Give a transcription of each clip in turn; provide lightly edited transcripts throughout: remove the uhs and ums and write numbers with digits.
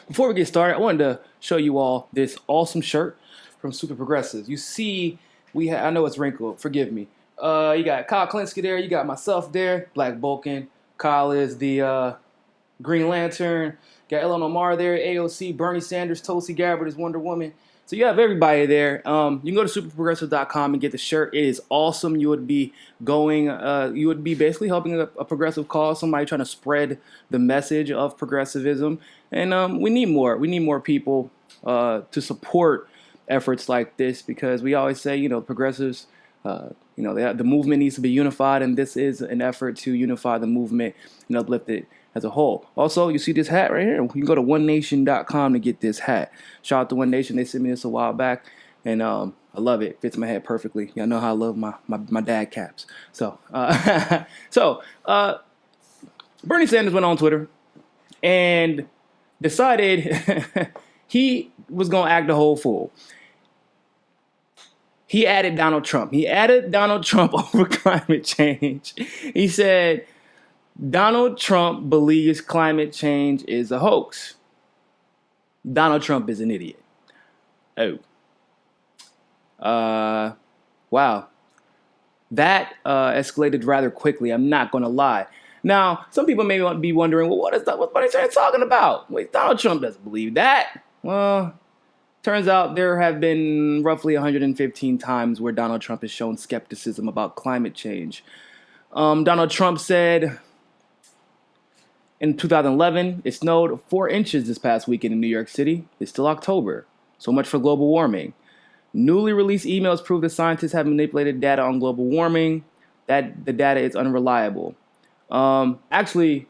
Before we get started, I wanted to show you all this awesome shirt from Super Progressives. You see, I know it's wrinkled, forgive me. You got Kyle Klinsky there, you got myself there, Black Vulcan. Kyle is the Green Lantern. Got Ellen Omar there, AOC, Bernie Sanders, Tulsi Gabbard is Wonder Woman. So you have everybody there. You can go to superprogressive.com and get the shirt. It is awesome. You would be basically helping a progressive cause, somebody trying to spread the message of progressivism. And we need more. We need more people to support efforts like this because we always say, progressives, the movement needs to be unified, and this is an effort to unify the movement and uplift it as a whole. Also, you see this hat right here? You can go to onenation.com to get this hat. Shout out to One Nation. They sent me this a while back, and I love it. Fits my head perfectly. Y'all know how I love my dad caps. So, Bernie Sanders went on Twitter and decided he was going to act a whole fool. He added Donald Trump. He added Donald Trump over climate change. He said, Donald Trump believes climate change is a hoax. Donald Trump is an idiot. Oh. Wow. That escalated rather quickly. I'm not going to lie. Now, some people may be wondering, well, what is Bernie Sanders talking about? Wait, Donald Trump doesn't believe that. Well, turns out there have been roughly 115 times where Donald Trump has shown skepticism about climate change. Donald Trump said in 2011, it snowed 4 inches this past weekend in New York City. It's still October. So much for global warming. Newly released emails prove that scientists have manipulated data on global warming, that the data is unreliable. Actually,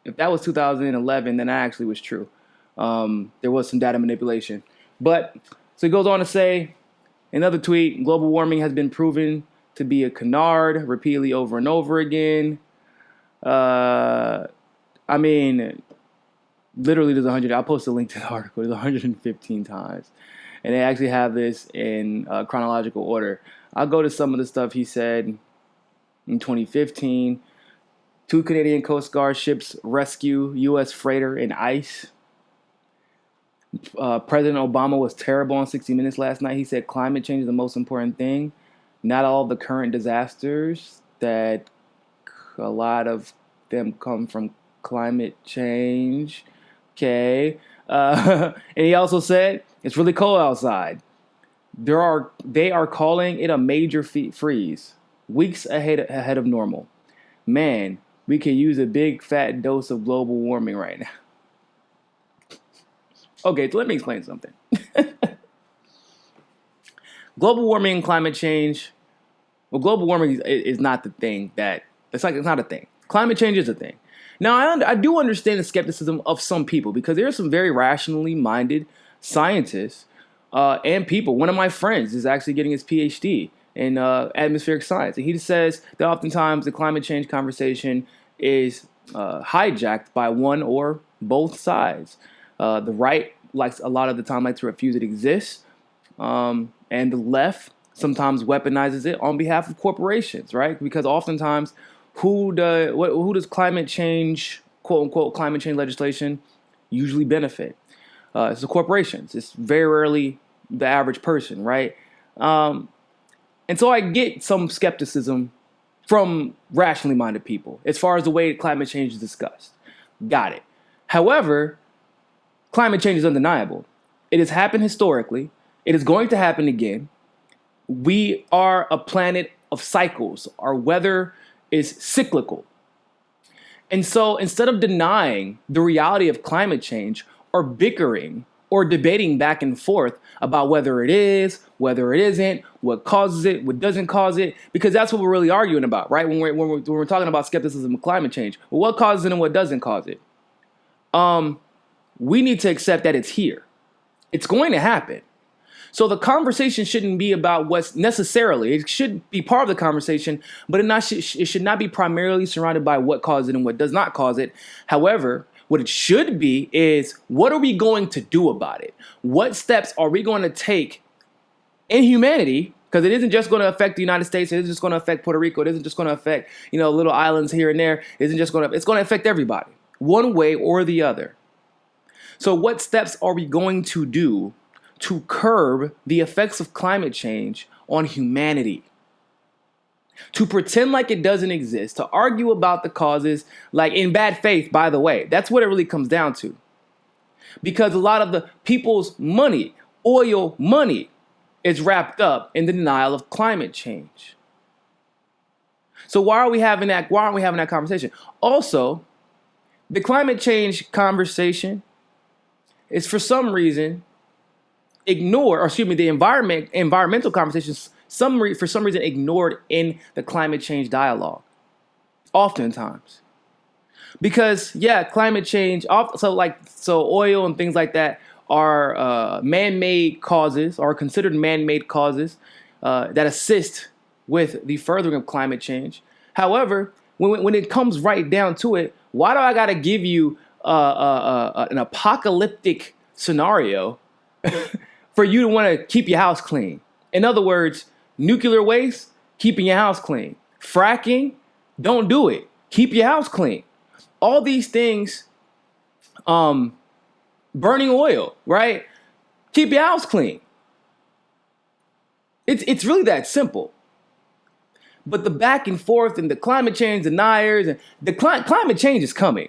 if that was 2011, then that actually was true. There was some data manipulation. But, so he goes on to say, another tweet, global warming has been proven to be a canard repeatedly over and over again. Literally there's 100, I'll post a link to the article, there's 115 times. And they actually have this in chronological order. I'll go to some of the stuff he said in 2015. 2 Canadian Coast Guard ships rescue U.S. freighter in ice. President Obama was terrible on 60 Minutes last night. He said climate change is the most important thing. Not all of the current disasters, that a lot of them come from climate change. Okay. And he also said it's really cold outside. They are calling it a major freeze, weeks ahead of normal. Man, we could use a big fat dose of global warming right now. Okay, so let me explain something. Global warming and climate change. Well, global warming is not the thing it's not a thing. Climate change is a thing. Now, I do understand the skepticism of some people because there are some very rationally minded scientists and people. One of my friends is actually getting his PhD in atmospheric science. And he says that oftentimes the climate change conversation is hijacked by one or both sides. The right likes a lot of the time to refuse it exists. And the left sometimes weaponizes it on behalf of corporations, right? Because oftentimes who does climate change, quote unquote, climate change legislation usually benefit? It's the corporations. It's very rarely the average person, right? And so I get some skepticism from rationally minded people as far as the way climate change is discussed. Got it. However, climate change is undeniable. It has happened historically. It is going to happen again. We are a planet of cycles. Our weather is cyclical. And so instead of denying the reality of climate change or bickering or debating back and forth about whether it is, whether it isn't, what causes it, what doesn't cause it, because that's what we're really arguing about, right? When we're talking about skepticism of climate change, well, what causes it and what doesn't cause it? We need to accept that it's here. It's going to happen. So the conversation shouldn't be about what's necessarily, it should be part of the conversation, but it should not be primarily surrounded by what causes it and what does not cause it. However, what it should be is, what are we going to do about it? What steps are we going to take in humanity? Because it isn't just going to affect the United States. It isn't just going to affect Puerto Rico. It isn't just going to affect, little islands here and there. It's going to affect everybody, one way or the other. So what steps are we going to do to curb the effects of climate change on humanity? To pretend like it doesn't exist, to argue about the causes, like in bad faith, by the way. That's what it really comes down to. Because a lot of the people's money, oil money, is wrapped up in the denial of climate change. So why aren't we having that conversation? Also, the climate change conversation is for some reason the environmental conversations for some reason ignored in the climate change dialogue. Oftentimes. Because climate change, so oil and things like that are man-made causes, or considered man-made causes that assist with the furthering of climate change. However, when it comes right down to it, why do I got to give you an apocalyptic scenario for you to want to keep your house clean? In other words, nuclear waste, keeping your house clean. Fracking, don't do it. Keep your house clean. All these things, burning oil, right? Keep your house clean. It's really that simple. But the back and forth and the climate change deniers, and the climate change is coming.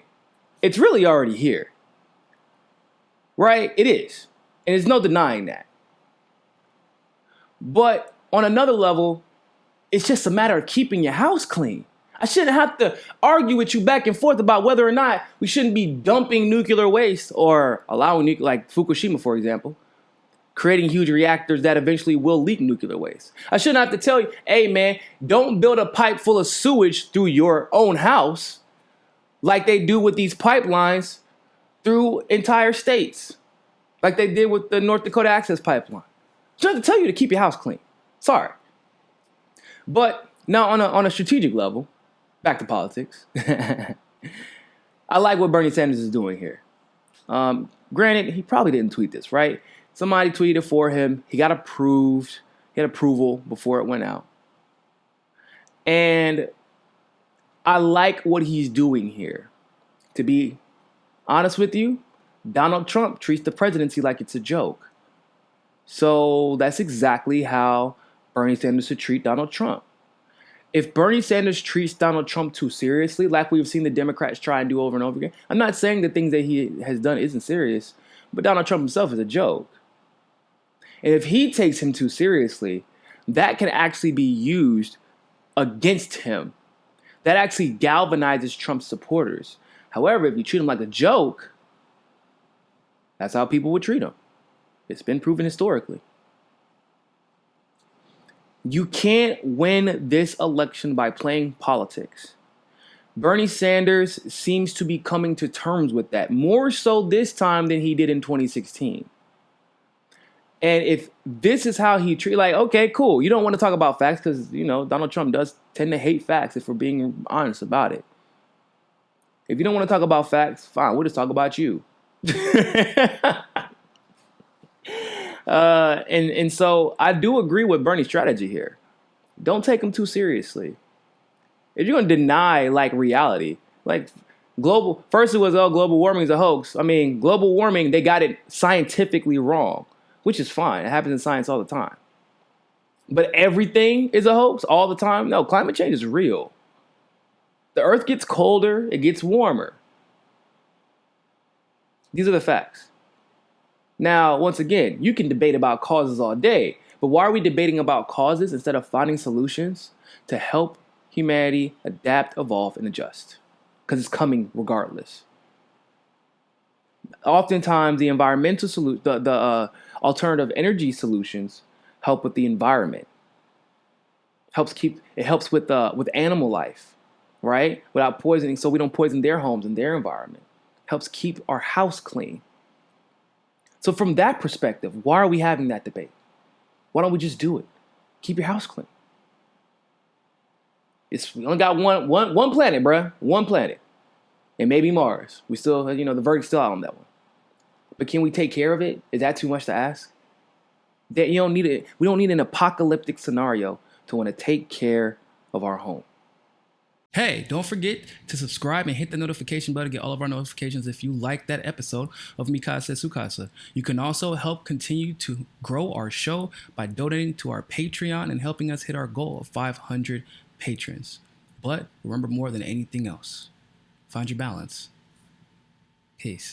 It's really already here. Right? It is. And there's no denying that. But on another level, it's just a matter of keeping your house clean. I shouldn't have to argue with you back and forth about whether or not we shouldn't be dumping nuclear waste or allowing, like Fukushima, for example, creating huge reactors that eventually will leak nuclear waste. I shouldn't have to tell you, hey man, don't build a pipe full of sewage through your own house like they do with these pipelines through entire states, like they did with the North Dakota Access Pipeline. I shouldn't have to tell you to keep your house clean. Sorry. But now on a strategic level, back to politics. I like what Bernie Sanders is doing here. Granted, he probably didn't tweet this, right? Somebody tweeted for him. He got approved. He had approval before it went out. And I like what he's doing here. To be honest with you, Donald Trump treats the presidency like it's a joke. So that's exactly how Bernie Sanders should treat Donald Trump. If Bernie Sanders treats Donald Trump too seriously, like we've seen the Democrats try and do over and over again, I'm not saying the things that he has done isn't serious, but Donald Trump himself is a joke. And if he takes him too seriously, that can actually be used against him. That actually galvanizes Trump's supporters. However, if you treat him like a joke, that's how people would treat him. It's been proven historically. You can't win this election by playing politics. Bernie Sanders seems to be coming to terms with that, more so this time than he did in 2016. And if this is how he treats, like, okay, cool. You don't want to talk about facts because, Donald Trump does tend to hate facts if we're being honest about it. If you don't want to talk about facts, fine, we'll just talk about you. And so I do agree with Bernie's strategy here. Don't take him too seriously. If you're going to deny reality, first it was, global warming is a hoax. I mean, global warming, they got it scientifically wrong, which is fine. It happens in science all the time. But everything is a hoax all the time? No, climate change is real. The earth gets colder, it gets warmer. These are the facts. Now, once again, you can debate about causes all day, but why are we debating about causes instead of finding solutions to help humanity adapt, evolve, and adjust? Because it's coming regardless. Oftentimes, the environmental the alternative energy solutions help with the environment. It helps with animal life, right? Without poisoning, so we don't poison their homes and their environment. Helps keep our house clean. So from that perspective, why are we having that debate? Why don't we just do it? Keep your house clean. We only got one planet, bruh. One planet. And maybe Mars. We still, the verdict's still out on that one. But can we take care of it? Is that too much to ask? We don't need an apocalyptic scenario to want to take care of our home. Hey, don't forget to subscribe and hit the notification bell to get all of our notifications if you like that episode of Mikasa Sukasa. You can also help continue to grow our show by donating to our Patreon and helping us hit our goal of 500 patrons. But remember, more than anything else, find your balance. Peace.